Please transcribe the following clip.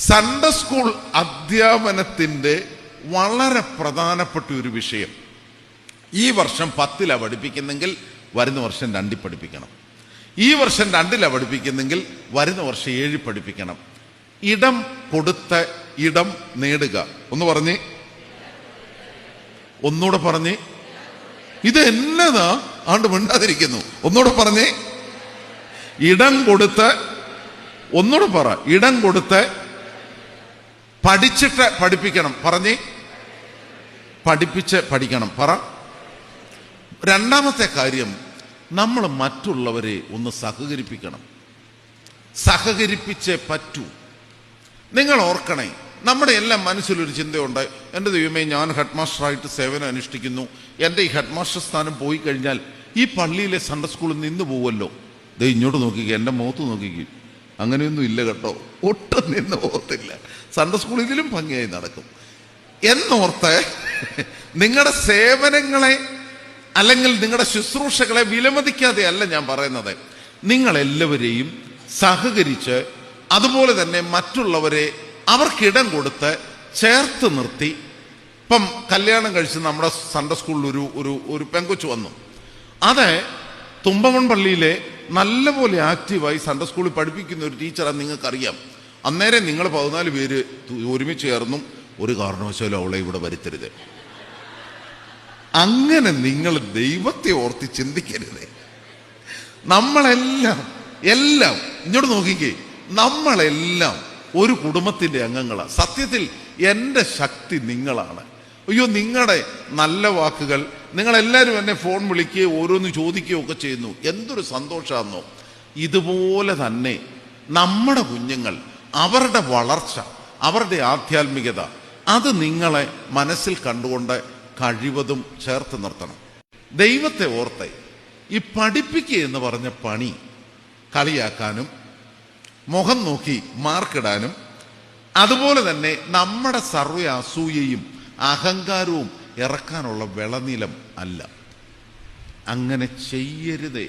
Sunday school അധ്യാപനത്തിൻ്റെ വളരെ പ്രധാനപ്പെട്ട ഒരു വിഷയം. ഈ വർഷം 10 പഠിപ്പിക്കുന്നെങ്കിൽ വരുന്ന വർഷം 2 പഠിപ്പിക്കണം. ഈ വർഷം 2 പഠിപ്പിക്കുന്നെങ്കിൽ വരുന്ന വർഷം 7 പഠിപ്പിക്കണം. ഇടം കൊടുത്ത ഇടം നേടുക. ഒന്ന് പറഞ്ഞേ, ഒന്നുകൂടെ പറഞ്ഞേ. ഇത് എന്നതാ ആണ്ട് മിണ്ടാതിരിക്കുന്നു? ഒന്നുകൂടെ പറഞ്ഞേ. ഇടം കൊടുത്ത്, ഒന്നുകൂടെ പറ. ഇടം കൊടുത്ത് പഠിച്ചിട്ട് പഠിപ്പിക്കണം. പറഞ്ഞേ. പഠിപ്പിച്ച് പഠിക്കണം. പറ. രണ്ടാമത്തെ കാര്യം, നമ്മൾ മറ്റുള്ളവരെ ഒന്ന് സഹകരിപ്പിക്കണം. സഹകരിപ്പിച്ചേ പറ്റൂ. നിങ്ങൾ ഓർക്കണേ, നമ്മുടെ എല്ലാം മനസ്സിലൊരു ചിന്തയുണ്ട്. എൻ്റെ ദൈവമേ, ഞാൻ ഹെഡ് മാസ്റ്ററായിട്ട് സേവനം അനുഷ്ഠിക്കുന്നു. എൻ്റെ ഈ ഹെഡ് മാസ്റ്റർ സ്ഥാനം പോയി കഴിഞ്ഞാൽ ഈ പള്ളിയിലെ സൺഡേ സ്കൂളിൽ നിന്ന് പോവല്ലോ. ദേ ഇങ്ങോട്ട് നോക്കിക്കുക, എൻ്റെ മുഖത്ത് നോക്കിക്കുക. അങ്ങനെയൊന്നും ഇല്ല കേട്ടോ, ഒട്ടും നിന്ന് പോകത്തില്ല. സൺഡേ സ്കൂൾ ഇതിലും ഭംഗിയായി നടക്കും എന്നോർത്ത് നിങ്ങളുടെ സേവനങ്ങളെ അല്ലെങ്കിൽ നിങ്ങളുടെ ശുശ്രൂഷകളെ വിലമതിക്കാതെ അല്ല ഞാൻ പറയുന്നത്. നിങ്ങളെല്ലാവരെയും സഹകരിച്ച്, അതുപോലെ തന്നെ മറ്റുള്ളവരെ അവർക്കിടം കൊടുത്ത് ചേർത്ത് നിർത്തി. ഇപ്പം കല്യാണം കഴിച്ച് നമ്മുടെ സൺഡേ സ്കൂളിൽ ഒരു പെങ്കൊച്ചു വന്നു. അത് തുമ്പമൺ പള്ളിയിലെ നല്ലപോലെ ആക്റ്റീവായി സൺഡേ സ്കൂളിൽ പഠിപ്പിക്കുന്ന ഒരു ടീച്ചറാണ്. നിങ്ങൾക്കറിയാം. അന്നേരം നിങ്ങൾ 14 പേര് ഒരുമിച്ച് ചേർന്നും ഒരു കാരണവശാലും അവളെ ഇവിടെ വരുത്തരുത്. അങ്ങനെ നിങ്ങൾ ദൈവത്തെ ഓർത്ത് ചിന്തിക്കരുത്. നമ്മളെല്ലാം ഇങ്ങോട്ട് നോക്കിക്കേ, നമ്മളെല്ലാം ഒരു കുടുംബത്തിന്റെ അംഗങ്ങളാണ്. സത്യത്തിൽ എൻ്റെ ശക്തി നിങ്ങളാണ്. അയ്യോ, നിങ്ങളുടെ നല്ല വാക്കുകൾ, നിങ്ങളെല്ലാവരും എന്നെ ഫോൺ വിളിക്കുകയോ ഓരോന്ന് ചോദിക്കുകയോ ഒക്കെ ചെയ്യുന്നു. എന്തൊരു സന്തോഷമാണെന്നോ. ഇതുപോലെ തന്നെ നമ്മുടെ കുഞ്ഞുങ്ങൾ, അവരുടെ വളർച്ച, അവരുടെ ആധ്യാത്മികത, അത് നിങ്ങളെ മനസ്സിൽ കണ്ടുകൊണ്ട് കഴിവതും ചേർത്ത് നിർത്തണം. ദൈവത്തെ ഓർത്ത് ഈ പഠിപ്പിക്കുക എന്ന് പറഞ്ഞ പണി കളിയാക്കാനും മുഖം നോക്കി മാർക്കിടാനും, അതുപോലെ തന്നെ നമ്മുടെ സർവ്വ അസൂയയും അഹങ്കാരവും ഇറക്കാനുള്ള വിളനിലം അല്ല. അങ്ങനെ ചെയ്യരുതേ.